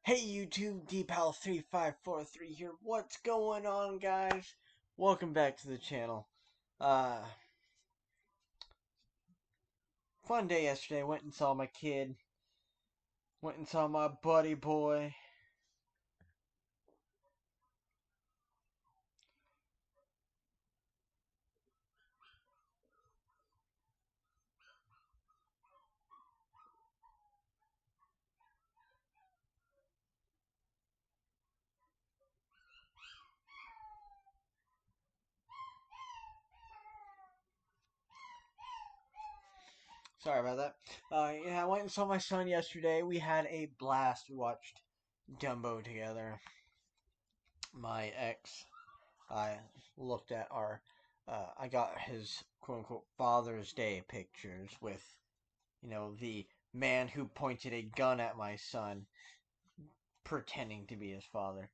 Hey YouTube, DPal3543 here. What's going on, guys? Welcome back to the channel. Uh, Fun day yesterday. Went and saw my kid. Went and saw my buddy boy. Sorry about that. Yeah, I went and saw my son yesterday. We had a blast. We watched Dumbo together. My ex, I looked at I got his quote unquote Father's Day pictures with, the man who pointed a gun at my son pretending to be his father.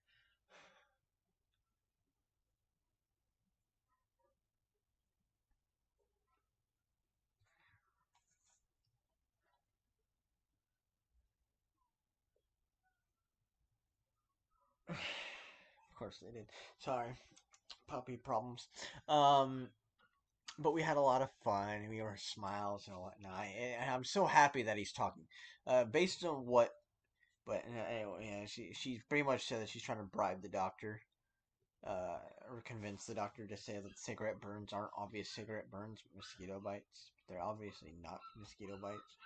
Of course they did. Sorry, puppy problems. Um, but we had a lot of fun. We were smiles and whatnot. And I'm so happy that he's talking. Based on what, but anyway, yeah, she pretty much said that she's trying to bribe the doctor, or convince the doctor to say that cigarette burns aren't obvious cigarette burns, but mosquito bites. They're obviously not mosquito bites.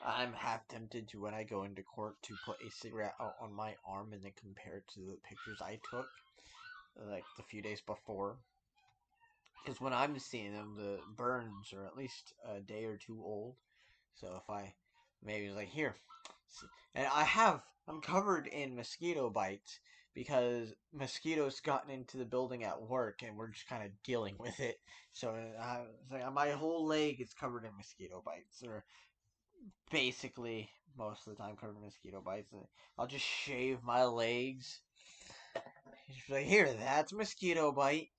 I'm half tempted to, when I go into court, to put a cigarette out on my arm and then compare it to the pictures I took like the few days before. Because when I'm seeing them, the burns are at least a day or two old. So if I maybe it's like here, and I'm covered in mosquito bites because mosquitoes gotten into the building at work, and we're just kind of dealing with it. So it's like my whole leg is covered in mosquito bites, or basically most of the time covered in mosquito bites. And I'll just shave my legs. She's like, here, that's a mosquito bite.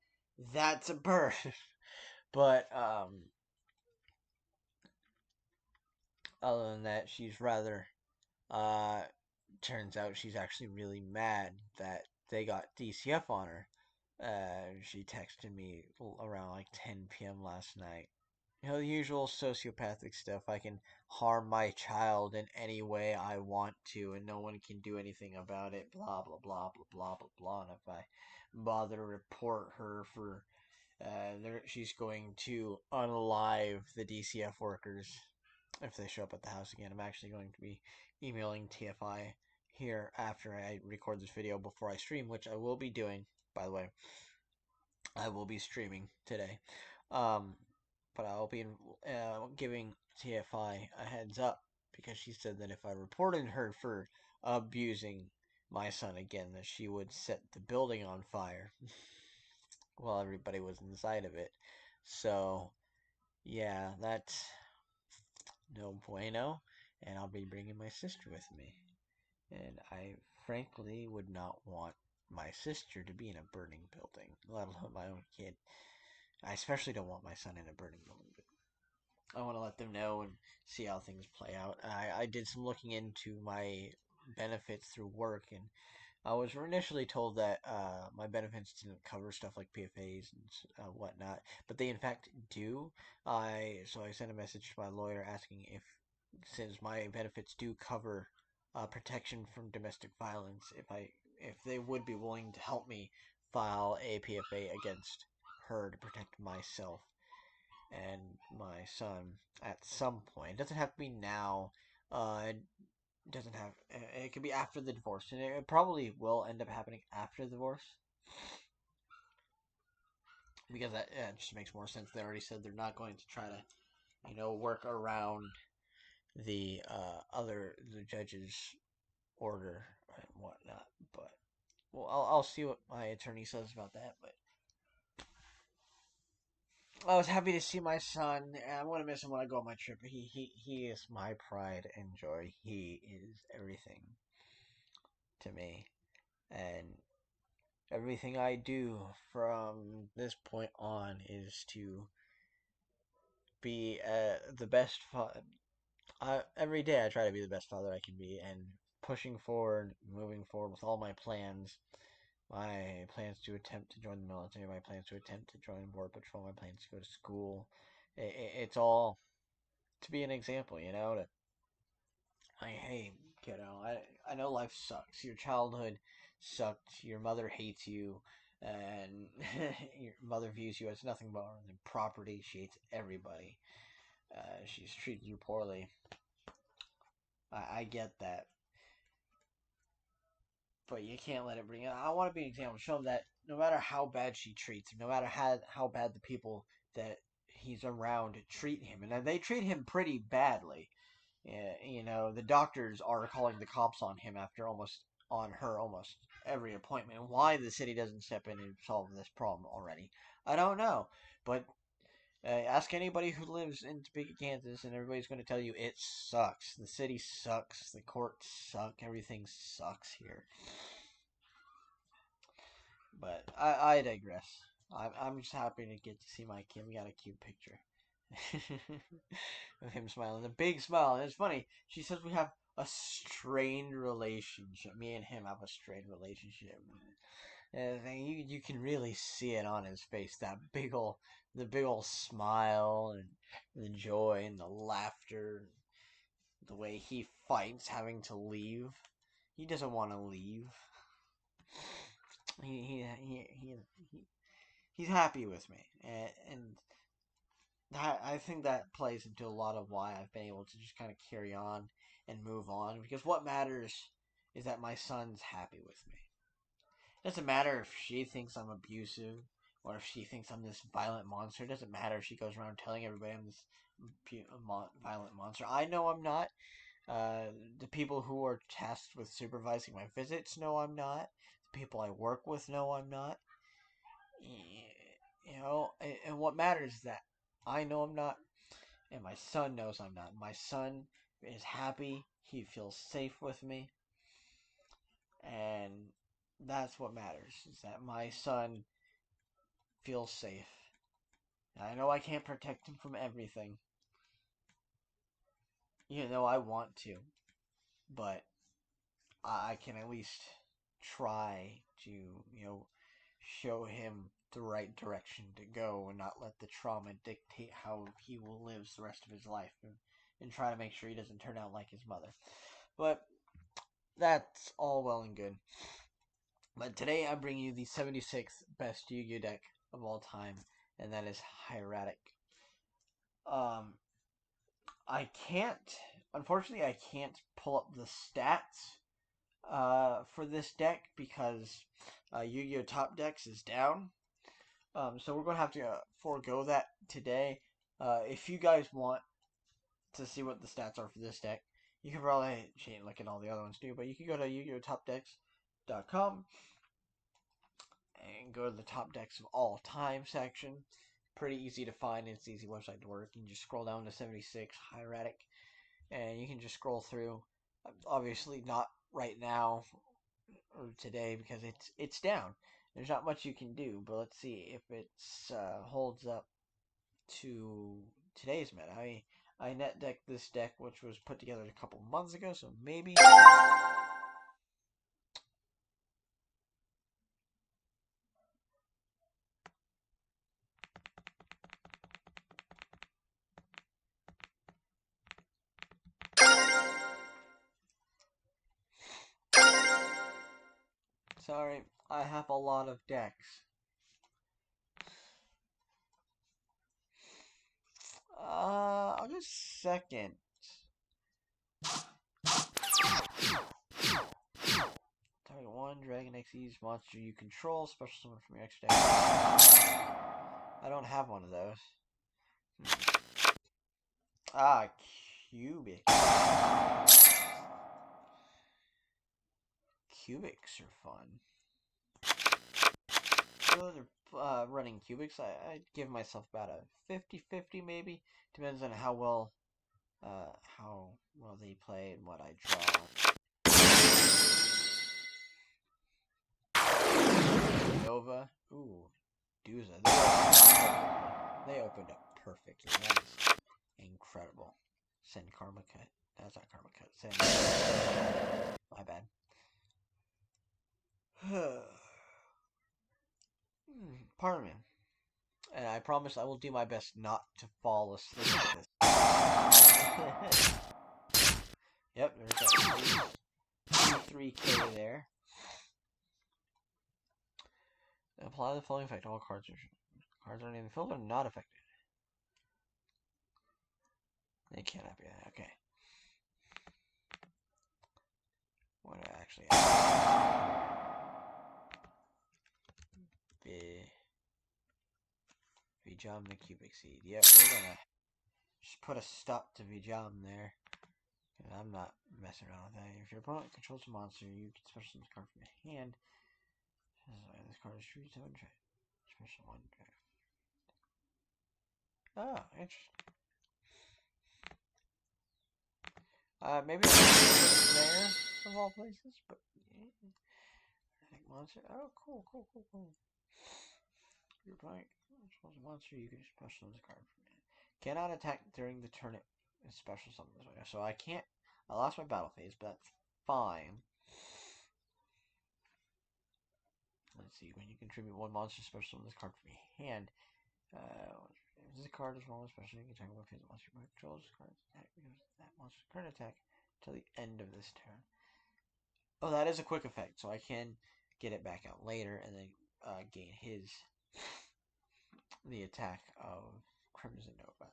That's a burn. But other than that, she's rather. Uh, Turns out she's actually really mad that they got DCF on her. She texted me around like 10 p.m. last night. The usual sociopathic stuff. I can harm my child in any way I want to, and no one can do anything about it. Blah blah blah blah blah blah blah. And if I bother to report her for, she's going to unalive the DCF workers if they show up at the house again. I'm actually going to be emailing TFI here after I record this video before I stream, which I will be doing. By the way, I will be streaming today. But I'll be giving TFI a heads up because she said that if I reported her for abusing my son again, that she would set the building on fire while everybody was inside of it. So, yeah, that's no bueno. And I'll be bringing my sister with me. And I frankly would not want my sister to be in a burning building, let alone my own kid. I especially don't want my son in a burning building. But I want to let them know and see how things play out. I did some looking into my benefits through work, and I was initially told that my benefits didn't cover stuff like PFAs and whatnot, but they in fact do. So I sent a message to my lawyer asking if, since my benefits do cover protection from domestic violence, if they would be willing to help me file a PFA against her to protect myself and my son at some point. It doesn't have to be now. It doesn't have. It could be after the divorce, and it probably will end up happening after the divorce because that just makes more sense. They already said they're not going to try to, work around the judge's order and whatnot. But well, I'll see what my attorney says about that. But I was happy to see my son. I'm gonna miss him when I go on my trip. He is my pride and joy. He is everything to me, and everything I do from this point on is to be the best father. Every day I try to be the best father I can be, and pushing forward, moving forward with all my plans. My plans to attempt to join the military, my plans to attempt to join Border Patrol, my plans to go to school. It's all to be an example, you know, to hey, kiddo, I know life sucks. Your childhood sucked. Your mother hates you, and your mother views you as nothing more than property. She hates everybody. She's treated you poorly. I get that, but you can't let it bring it. I want to be an example. Show him that no matter how bad she treats him, no matter how bad the people that he's around treat him, and they treat him pretty badly. You know, the doctors are calling the cops on him on her almost every appointment. Why the city doesn't step in and solve this problem already, I don't know. But ask anybody who lives in Topeka, Kansas, and everybody's going to tell you it sucks. The city sucks. The courts suck. Everything sucks here. But I digress. I'm just happy to get to see my kid. We got a cute picture of him smiling, a big smile. And it's funny. She says we have a strained relationship. Me and him have a strained relationship. And you can really see it on his face. The big old smile and the joy and the laughter, the way he fights having to leave. He doesn't want to leave. He's happy with me, and I think that plays into a lot of why I've been able to just kind of carry on and move on. Because what matters is that my son's happy with me. It doesn't matter if she thinks I'm abusive or if she thinks I'm this violent monster. It doesn't matter if she goes around telling everybody I'm this violent monster. I know I'm not. The people who are tasked with supervising my visits know I'm not. The people I work with know I'm not. You know, and what matters is that I know I'm not, and my son knows I'm not. My son is happy. He feels safe with me, and that's what matters. Is that my son feels safe. I know I can't protect him from everything, even though I want to, but I can at least try to, show him the right direction to go and not let the trauma dictate how he will live the rest of his life, and try to make sure he doesn't turn out like his mother. But that's all well and good. But today I bring you the 76th best Yu-Gi-Oh deck of all time, and that is Hieratic. Unfortunately, I can't pull up the stats for this deck because Yu-Gi-Oh! Top Decks is down. So we're going to have to forego that today. If you guys want to see what the stats are for this deck, you can probably look at all the other ones too, but you can go to YugiOhTopDecks.com and go to the Top Decks of All Time section. Pretty easy to find. It's an easy website to work. You can just scroll down to 76 Hieratic, and you can just scroll through. Obviously not right now or today because it's down. There's not much you can do, but let's see if it holds up to today's meta. I net decked this deck, which was put together a couple months ago, so maybe. Sorry, I have a lot of decks. I'll just second. Target 1, Dragon XE's monster you control, special summon from your extra deck. I don't have one of those. Cubic. Cubics are fun. Those are running cubics. I'd give myself about a 50-50 maybe. Depends on how well they play and what I draw. Nova. Ooh. Duza. They opened up perfectly. That is incredible. Send Karma Cut. That's not Karma Cut. Send. My Pardon me. And I promise I will do my best not to fall asleep at this. Yep, there's that 3K there. Apply the following effect. All cards are in the field are not affected. They cannot be. Okay. What do I actually have? Vijam the cubic seed. Yep, we're gonna just put a stop to Vijam there. I'm not messing around with that. If your opponent controls a monster, you can special this card from your hand. This card is true to special one. Oh, interesting. Maybe I should put it there of all places, but yeah. Monster. Oh, cool. Your opponent controls a monster, you can special this card from it. Cannot attack during the turn. It special summon this way. So I can't. I lost my battle phase, but that's fine. Let's see. When you contribute one monster special summon this card from your hand. If this card is wrong, especially you can attack one phase of monster controls. This card attack because that monster's current attack until the end of this turn. Oh, that is a quick effect, so I can get it back out later and then gain the attack of Crimson Nova.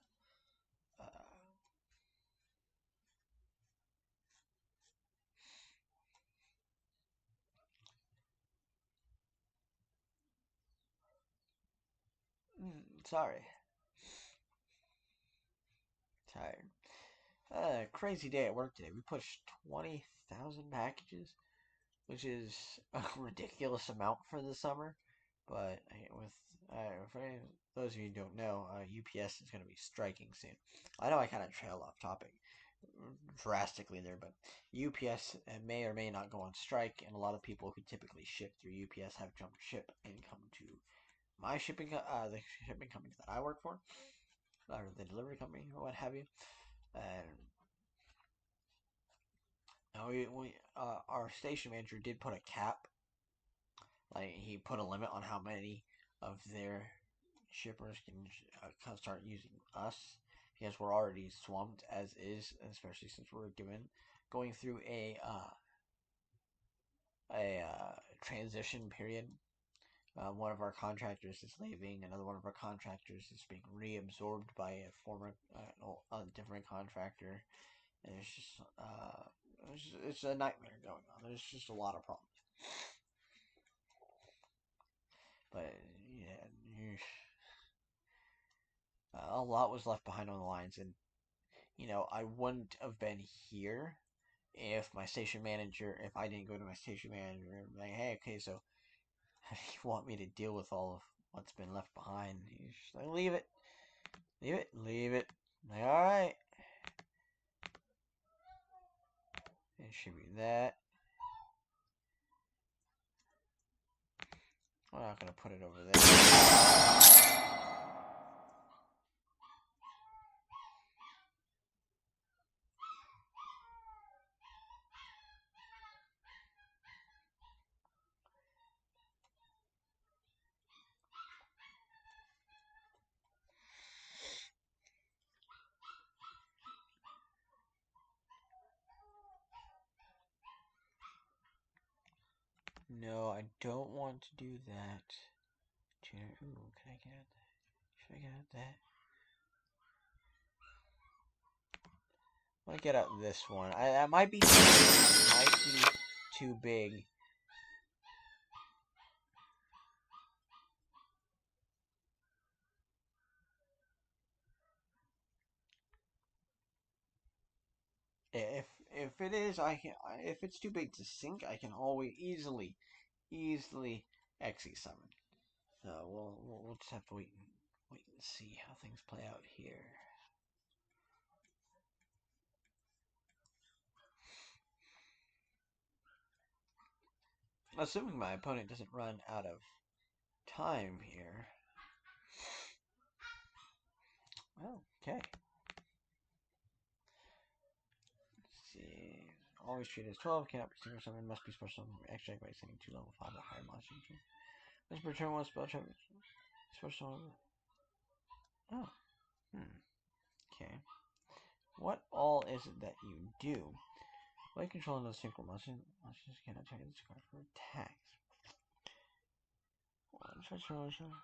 Sorry. Tired. Crazy day at work today. We pushed 20,000 packages, which is a ridiculous amount for the summer. But for those of you who don't know, UPS is going to be striking soon. I know I kind of trailed off topic drastically there, but UPS may or may not go on strike, and a lot of people who typically ship through UPS have jumped ship and come to my shipping, the shipping company that I work for, or the delivery company, or what have you. And our station manager did put a cap. Like, he put a limit on how many of their shippers can start using us, because we're already swamped as is, especially since we're going through a transition period. One of our contractors is leaving. Another one of our contractors is being reabsorbed by a different contractor. And it's a nightmare going on. There's just a lot of problems. But yeah, a lot was left behind on the lines, and I wouldn't have been here if I didn't go to my station manager and be like, hey, okay, so how do you want me to deal with all of what's been left behind? He's just like, leave it. I'm like, all right. It should be that. I'm not gonna put it over there. No, I don't want to do that. Ooh, can I get at that? Should I get at that? I want to get out this one. That might be too big. If it is, if it's too big to sink, I can always easily Xe summon. So we'll just have to wait and see how things play out here. Assuming my opponent doesn't run out of time here. Oh, okay. Let's see. always treated as 12. Cannot be single summon. Must be special summon from extract by sending 2 level 5 or higher monsters. Must return 1 spell check. Special summon. Oh. Okay. What all is it that you do? While controlling those synchro monsters cannot target this card for attacks. One special summon.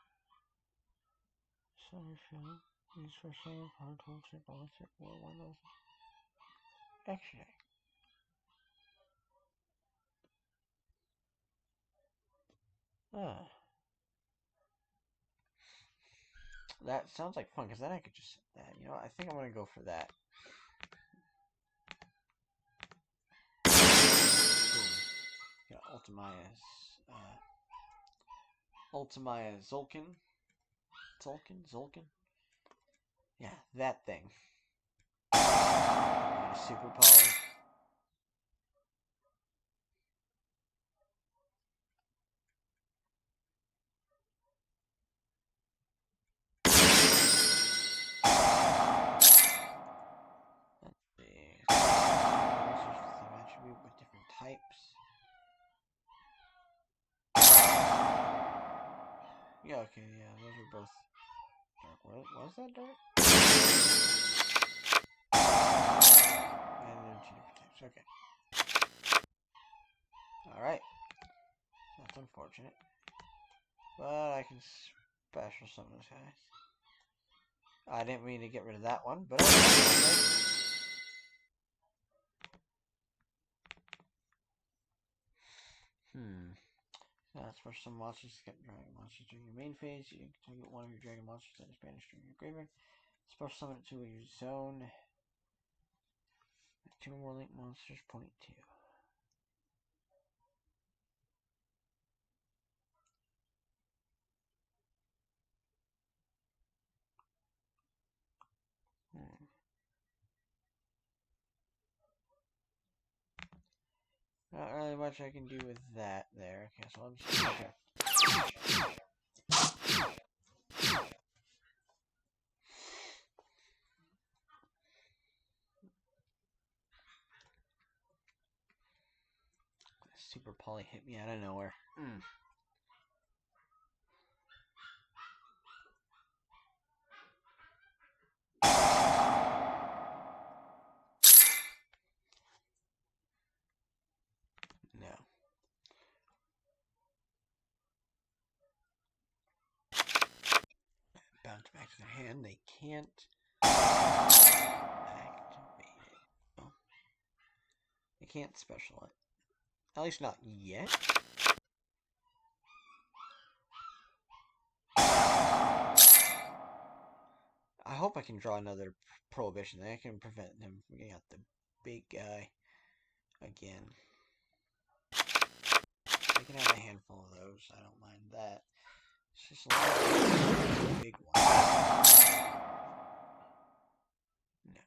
Summon field. Use for summon card tool check balance check or one of those. Extra. That sounds like fun, because then I could just set that. You know what? I think I'm going to go for that. Boom. Got Ultimaya Zulkin. Zulkin? Yeah, that thing. Super poly. Same attribute with different types. Yeah, okay, yeah, those are both dark. What was that dark? And they're 2 different types, okay. Alright. That's unfortunate. But I can special summon those guys. I didn't mean to get rid of that one, but okay. That's for some monsters to get dragon monsters during your main phase. You can target one of your dragon monsters that is banished during your graveyard. Special summon it to your zone. 2 more link monsters, point 2. Not really much I can do with that there. Okay, so I'm just okay. Super Poly hit me out of nowhere. No. Bounce back to their hand. They can't activate it. Oh. They can't special it. At least not yet. I hope I can draw another Prohibition. Then I can prevent him from getting out the big guy again. I can have a handful of those. I don't mind that. It's just a big one. No.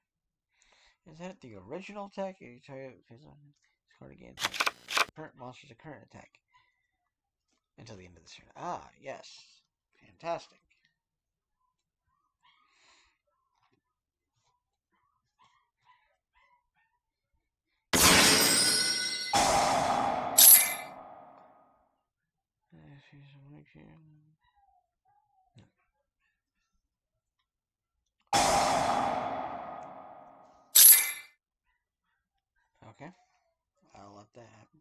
Is that the original attack? You target this card again. Current monster's a current attack. Until the end of the turn. Ah, yes. Fantastic. Okay. I'll let that happen.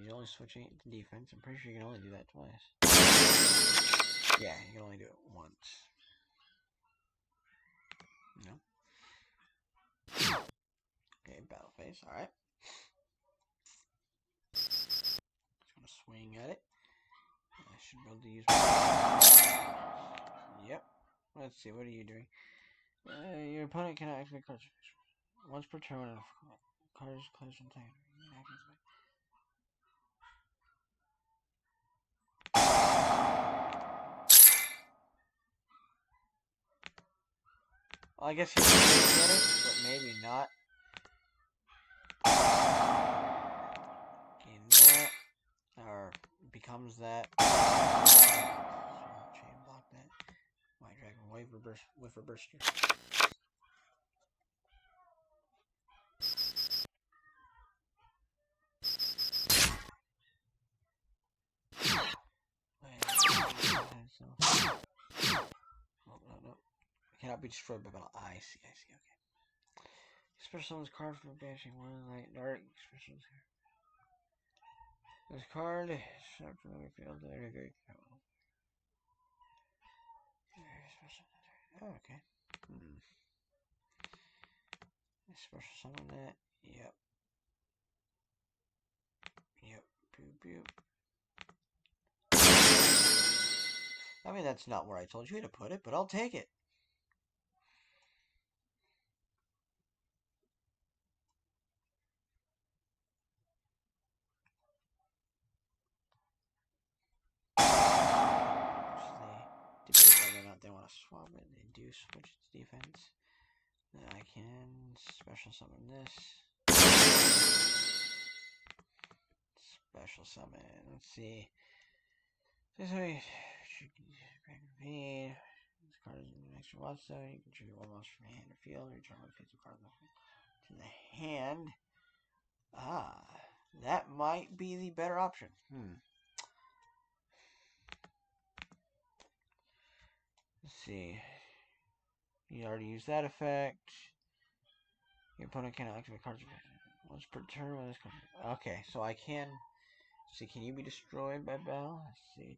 You're only switching it to defense. I'm pretty sure you can only do that twice. Yeah, you can only do it once. No. Okay, battle phase. Alright. Just gonna swing at it. I should be able to use my... Yep. Let's see, what are you doing? Your opponent cannot activate cards. Once per turn, when a card is closed from time. Well, I guess he can get it, but maybe not. Gain that. Or becomes that. Chain block that. White Dragon Wave reverse with reverse steer. be destroyed by battle. I see, okay. Special summons card from banishing one light dark. Special. This card is not from the field. Oh, okay. Special summon that. Yep. Boop. I mean, that's not where I told you to put it, but I'll take it. They debate whether or not they want to swap it. They do switch its defense. Then I can special summon this. Special summon. Let's see. This way, this card is an extra monster. You can trigger one monster from hand or field. Return one face card to the hand. That might be the better option. Let's see. You already used that effect. Your opponent cannot activate cards once per turn when this card. Okay, so I can. See, can you be destroyed by battle? Let's see.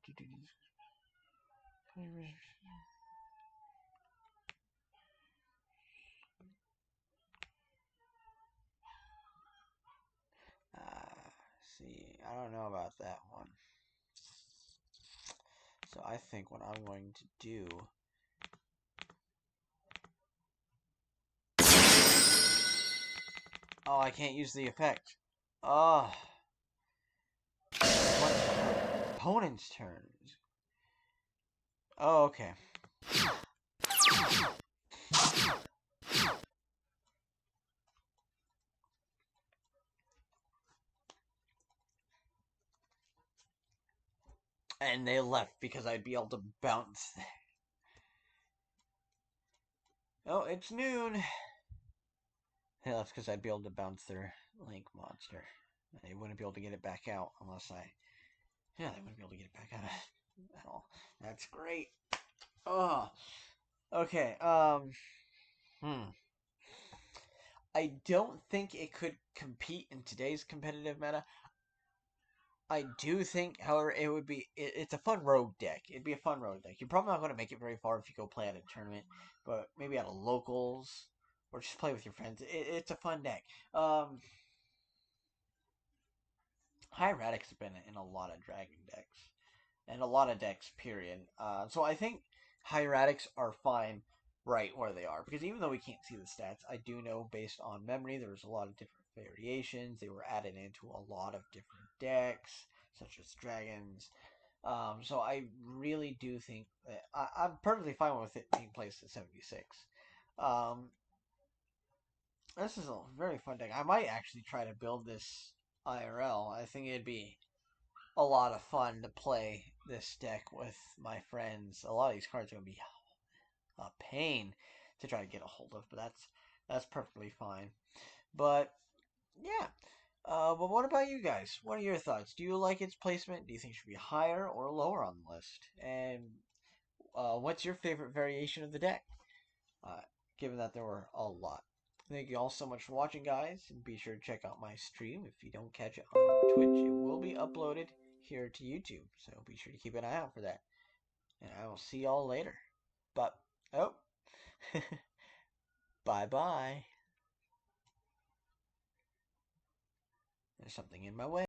See, I don't know about that one. So I think what I'm going to do. Oh, I can't use the effect. Oh. Opponent's turn. Oh, okay. And they left because I'd be able to bounce. Oh, it's noon. Yeah, that's because I'd be able to bounce their Link monster. They wouldn't be able to get it back out unless I... Yeah, they wouldn't be able to get it back out at all. That's great. Oh. Okay, I don't think it could compete in today's competitive meta. I do think, however, it would be... It's a fun rogue deck. It'd be a fun rogue deck. You're probably not going to make it very far if you go play at a tournament, but maybe at a locals, or just play with your friends. It's a fun deck. Hieratics have been in a lot of dragon decks. And a lot of decks, period. So I think Hieratics are fine right where they are. Because even though we can't see the stats, I do know based on memory there's a lot of different variations. They were added into a lot of different decks, such as dragons. So I really do think that I'm perfectly fine with it being placed at 76. This is a very fun deck. I might actually try to build this IRL. I think it'd be a lot of fun to play this deck with my friends. A lot of these cards are going to be a pain to try to get a hold of, but that's perfectly fine. But yeah, but what about you guys? What are your thoughts? Do you like its placement? Do you think it should be higher or lower on the list? And what's your favorite variation of the deck? Given that there were a lot. Thank you all so much for watching, guys. And be sure to check out my stream. If you don't catch it on Twitch, it will be uploaded here to YouTube. So be sure to keep an eye out for that. And I will see y'all later. But, oh. Bye-bye. There's something in my way.